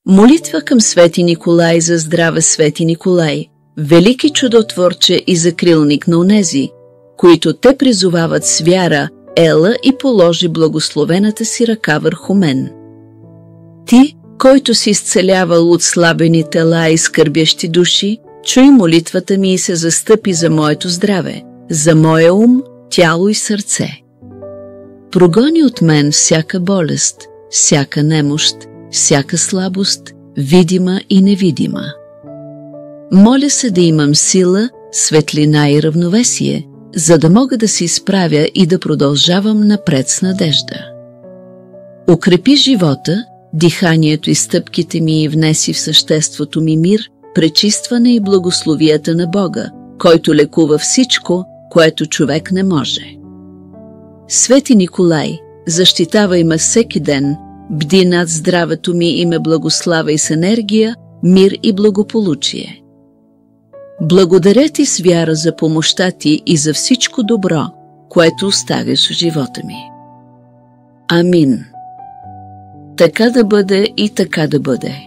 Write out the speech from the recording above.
Молитва към Свети Николай за здраве. Свети Николай, велики чудотворче и закрилник на онези, които те призовават с вяра, ела и положи благословената си ръка върху мен. Ти, който си изцелявал от слабени тела и скърбящи души, чуй молитвата ми и се застъпи за моето здраве, за моя ум, тяло и сърце. Прогони от мен всяка болест, всяка немощ, всяка слабост, видима и невидима. Моля се да имам сила, светлина и равновесие, за да мога да се изправя и да продължавам напред с надежда. Укрепи живота, диханието и стъпките ми и внеси в съществото ми мир, пречистване и благословията на Бога, който лекува всичко, което човек не може. Свети Николай, защитавай ме всеки ден, бди над здравето ми и ме благославяй с енергия, мир и благополучие. Благодаря ти с вяра за помощта ти и за всичко добро, което оставяш в живота ми. Амин. Така да бъде и така да бъде.